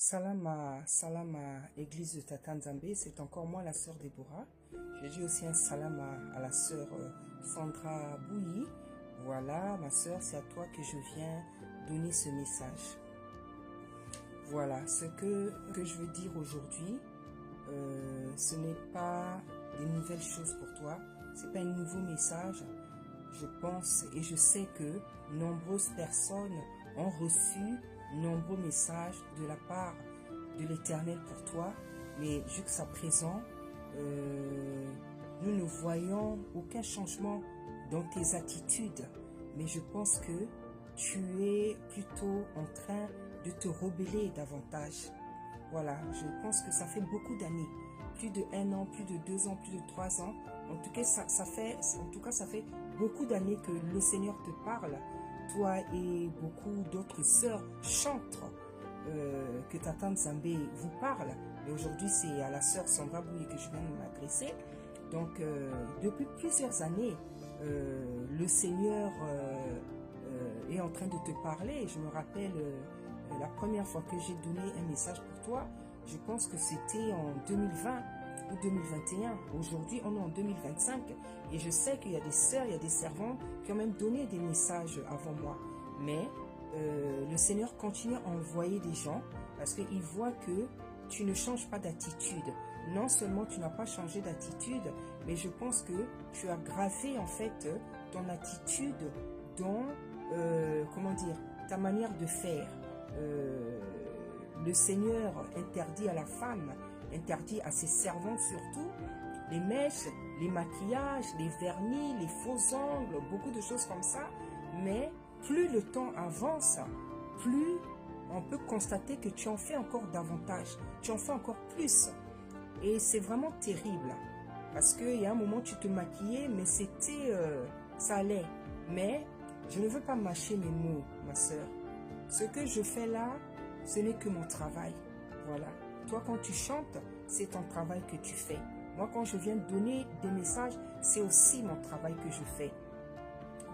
Salama, Église de Tata Nzambe, c'est encore moi, la sœur Déborah. Je dis aussi un salama à la sœur Sandra Bouilly. Voilà, ma sœur, c'est à toi que je viens donner ce message. Voilà, ce que je veux dire aujourd'hui, ce n'est pas des nouvelles choses pour toi, ce n'est pas un nouveau message. Je pense et je sais que nombreuses personnes ont reçu nombreux messages de la part de l'Éternel pour toi, mais jusqu'à présent, nous ne voyons aucun changement dans tes attitudes, mais je pense que tu es plutôt en train de te rebeller davantage. Voilà, je pense que ça fait beaucoup d'années, plus de 1 an, plus de 2 ans, plus de 3 ans. En tout cas, ça fait beaucoup d'années que le Seigneur te parle. Toi et beaucoup d'autres sœurs chantent que Tata Nzambe vous parle. Et aujourd'hui, c'est à la sœur Sandra Bouilly que je viens de m'adresser. Donc, depuis plusieurs années, le Seigneur est en train de te parler. Je me rappelle la première fois que j'ai donné un message pour toi, je pense que c'était en 2020 ou 2021. Aujourd'hui, on est en 2025 et je sais qu'il y a des sœurs, il y a des servants qui ont même donné des messages avant moi. Mais le Seigneur continue à envoyer des gens parce qu'il voit que tu ne changes pas d'attitude. Non seulement tu n'as pas changé d'attitude, mais je pense que tu as gravé en fait ton attitude dans, comment dire, ta manière de faire. Le Seigneur interdit à la femme, interdit à ses servantes surtout, les mèches, les maquillages, les vernis, les faux ongles, beaucoup de choses comme ça. Mais plus le temps avance, plus on peut constater que tu en fais encore davantage, tu en fais encore plus. Et c'est vraiment terrible. Parce qu'il y a un moment, tu te maquillais, mais c'était, ça allait. Mais je ne veux pas mâcher mes mots, ma soeur. Ce que je fais là, ce n'est que mon travail. Voilà. Toi, quand tu chantes, c'est ton travail que tu fais. Moi, quand je viens donner des messages, c'est aussi mon travail que je fais.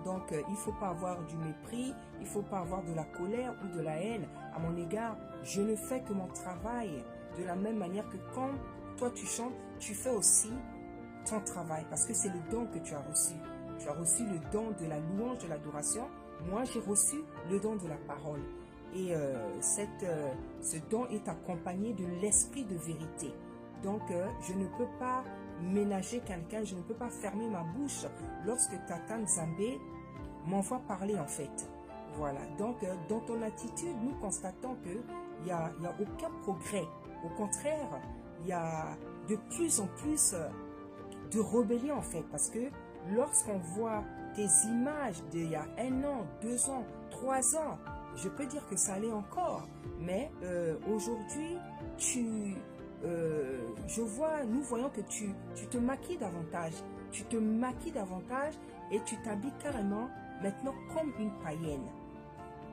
Donc, il ne faut pas avoir du mépris, il ne faut pas avoir de la colère ou de la haine à mon égard. Je ne fais que mon travail de la même manière que quand toi tu chantes, tu fais aussi ton travail parce que c'est le don que tu as reçu. Tu as reçu le don de la louange, de l'adoration. Moi, j'ai reçu le don de la parole. Et ce don est accompagné de l'esprit de vérité. Donc, je ne peux pas ménager quelqu'un, je ne peux pas fermer ma bouche lorsque Tata Nzambe m'envoie parler en fait. Voilà, donc dans ton attitude, nous constatons qu'il n'y a aucun progrès. Au contraire, il y a de plus en plus de rébellion en fait, parce que lorsqu'on voit tes images d'il y a 1 an, 2 ans, 3 ans, je peux dire que ça allait encore, mais aujourd'hui, nous voyons que tu te maquilles davantage. Tu te maquilles davantage et tu t'habilles carrément maintenant comme une païenne.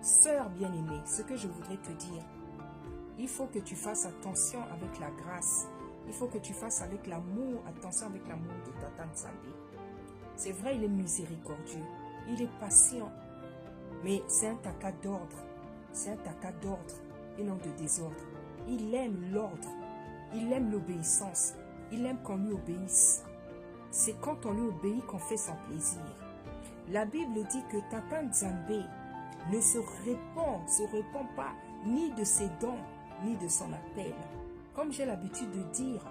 Sœur bien-aimée, ce que je voudrais te dire, il faut que tu fasses attention avec la grâce. Il faut que tu fasses avec l'amour, attention avec l'amour de Tata Nzambe. C'est vrai, il est miséricordieux, il est patient, mais c'est un tata d'ordre. C'est un tata d'ordre et non de désordre. Il aime l'ordre. Il aime l'obéissance. Il aime qu'on lui obéisse. C'est quand on lui obéit qu'on fait son plaisir. La Bible dit que Tata Nzambe ne se répand pas ni de ses dons, ni de son appel. Comme j'ai l'habitude de dire,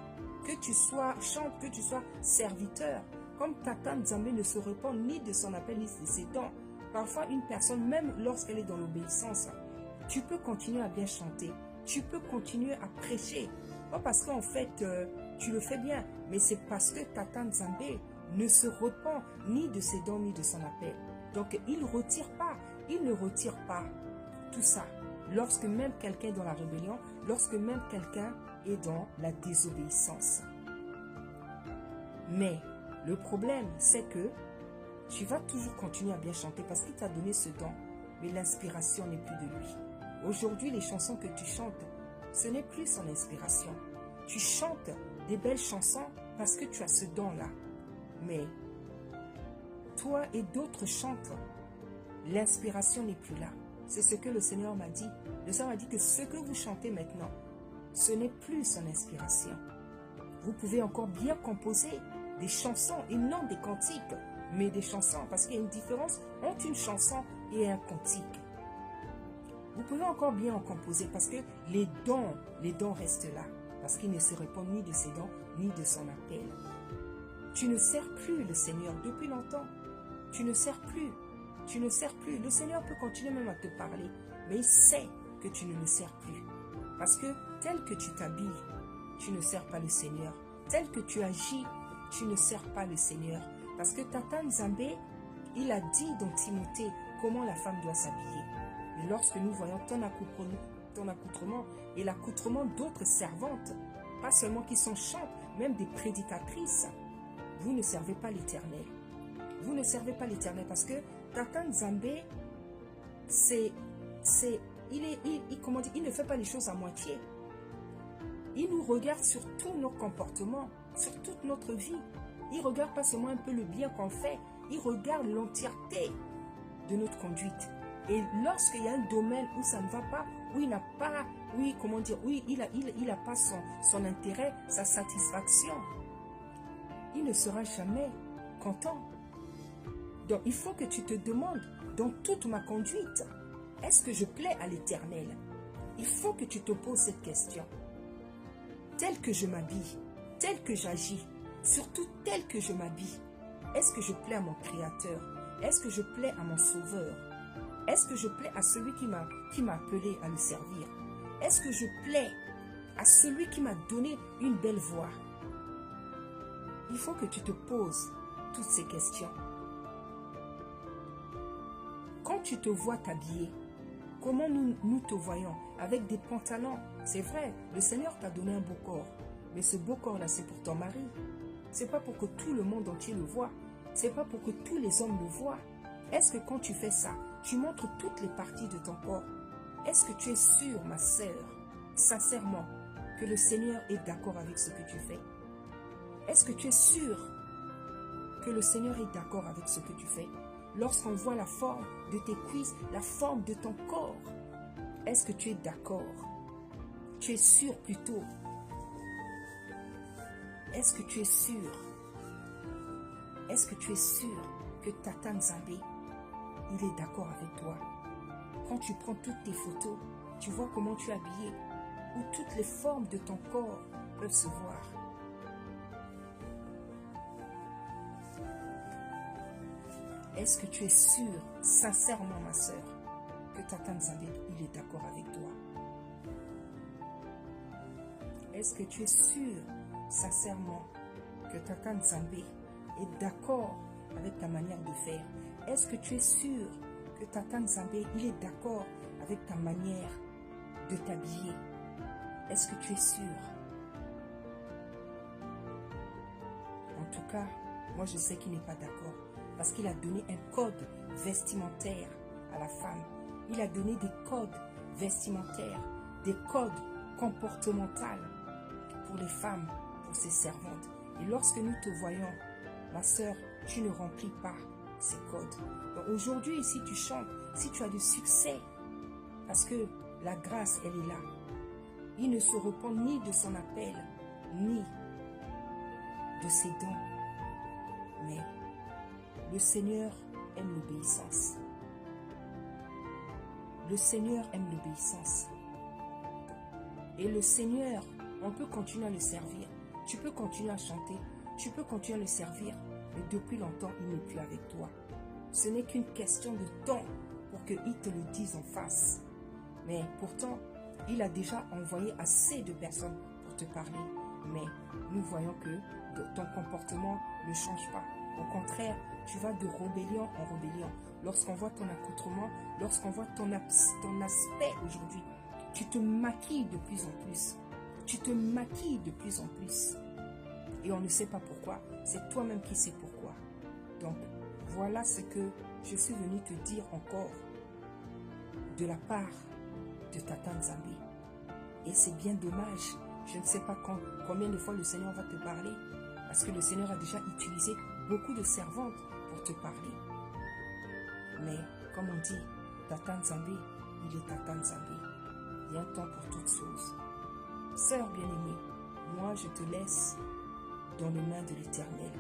que tu sois chante, que tu sois serviteur, comme Tata Nzambe ne se répand ni de son appel, ni de ses dons. Parfois, une personne, même lorsqu'elle est dans l'obéissance, tu peux continuer à bien chanter. Tu peux continuer à prêcher. Pas parce qu'en fait, tu le fais bien, mais c'est parce que Tata Nzambe ne se repent ni de ses dons, ni de son appel. Donc, il ne retire pas tout ça. Lorsque même quelqu'un est dans la rébellion, lorsque même quelqu'un est dans la désobéissance. Mais, le problème, c'est que tu vas toujours continuer à bien chanter parce qu'il t'a donné ce don. Mais l'inspiration n'est plus de lui. Aujourd'hui, les chansons que tu chantes, ce n'est plus son inspiration. Tu chantes des belles chansons parce que tu as ce don-là. Mais toi et d'autres chantent, l'inspiration n'est plus là. C'est ce que le Seigneur m'a dit. Le Seigneur m'a dit que ce que vous chantez maintenant, ce n'est plus son inspiration. Vous pouvez encore bien composer des chansons et non des cantiques, mais des chansons, parce qu'il y a une différence entre une chanson et un cantique. Vous pouvez encore bien en composer parce que les dons restent là, parce qu'il ne se répond ni de ses dons, ni de son appel. Tu ne sers plus le Seigneur depuis longtemps. Tu ne sers plus. Tu ne sers plus. Le Seigneur peut continuer même à te parler, mais il sait que tu ne le sers plus. Parce que tel que tu t'habilles, tu ne sers pas le Seigneur. Tel que tu agis, tu ne sers pas le Seigneur. Parce que Tata Nzambé, il a dit dans Timothée comment la femme doit s'habiller. Et lorsque nous voyons ton accoutrement et l'accoutrement d'autres servantes, pas seulement qui sont chantes, même des prédicatrices, vous ne servez pas l'Éternel. Vous ne servez pas l'Éternel parce que Tata Nzambé, il ne fait pas les choses à moitié. Il nous regarde sur tous nos comportements, sur toute notre vie. Il ne regarde pas seulement un peu le bien qu'on fait, il regarde l'entièreté de notre conduite. Et lorsqu'il y a un domaine où ça ne va pas, où il n'a pas, il n'a pas son intérêt, sa satisfaction, il ne sera jamais content. Donc il faut que tu te demandes, dans toute ma conduite, est-ce que je plais à l'Éternel? Il faut que tu te poses cette question. Tel que je m'habille, tel que j'agis, surtout tel que je m'habille, est-ce que je plais à mon Créateur? Est-ce que je plais à mon Sauveur? Est-ce que je plais à celui qui m'a appelé à le servir? Est-ce que je plais à celui qui m'a donné une belle voix? Il faut que tu te poses toutes ces questions. Quand tu te vois t'habiller, comment nous te voyons? Avec des pantalons. C'est vrai, le Seigneur t'a donné un beau corps. Mais ce beau corps-là, c'est pour ton mari. C'est pas pour que tout le monde entier le voit. C'est pas pour que tous les hommes le voient. Est-ce que quand tu fais ça, tu montres toutes les parties de ton corps? Est-ce que tu es sûre, ma sœur, sincèrement, que le Seigneur est d'accord avec ce que tu fais? Est-ce que tu es sûre que le Seigneur est d'accord avec ce que tu fais? Lorsqu'on voit la forme de tes cuisses, la forme de ton corps, est-ce que tu es d'accord? Tu es sûre plutôt? Est-ce que tu es sûre? Est-ce que tu es sûre que Tata Nzambé, il est d'accord avec toi? Quand tu prends toutes tes photos, tu vois comment tu es habillé, où toutes les formes de ton corps peuvent se voir. Est-ce que tu es sûre, sincèrement ma soeur, que Tata Nzambé, il est d'accord avec toi? Est-ce que tu es sûre, sincèrement, que Tata Nzambé est d'accord avec ta manière de faire? Est-ce que tu es sûre que Tata Nzambé, il est d'accord avec ta manière de t'habiller? Est-ce que tu es sûre? En tout cas, moi je sais qu'il n'est pas d'accord. Parce qu'il a donné un code vestimentaire à la femme. Il a donné des codes vestimentaires, des codes comportementaux pour les femmes, pour ses servantes. Et lorsque nous te voyons, ma soeur, tu ne remplis pas ces codes. Donc aujourd'hui, si tu chantes, si tu as du succès, parce que la grâce, elle est là. Il ne se repent ni de son appel, ni de ses dons. Mais le Seigneur aime l'obéissance. Le Seigneur aime l'obéissance. Et le Seigneur, on peut continuer à le servir. Tu peux continuer à chanter. Tu peux continuer à le servir. Mais depuis longtemps, il n'est plus avec toi. Ce n'est qu'une question de temps pour qu'il te le dise en face. Mais pourtant, il a déjà envoyé assez de personnes pour te parler. Mais nous voyons que ton comportement ne change pas. Au contraire, tu vas de rébellion en rébellion. Lorsqu'on voit ton accoutrement, lorsqu'on voit ton aspect aujourd'hui, tu te maquilles de plus en plus. Tu te maquilles de plus en plus. Et on ne sait pas pourquoi. C'est toi-même qui sais pourquoi. Donc, voilà ce que je suis venu te dire encore de la part de Tata Nzambé. Et c'est bien dommage. Je ne sais pas combien de fois le Seigneur va te parler. Parce que le Seigneur a déjà utilisé beaucoup de servantes pour te parler. Mais, comme on dit, Tata Nzambé il est Tata Nzambe. Il y a un temps pour toutes choses. Sœur bien-aimée, moi je te laisse dans les mains de l'Éternel.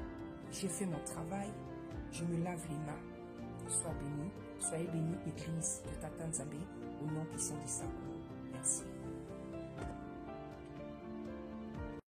J'ai fait mon travail, je me lave les mains. Sois béni, soyez bénis, Église de Tata Nzambe, au nom puissant du Sacre. Merci.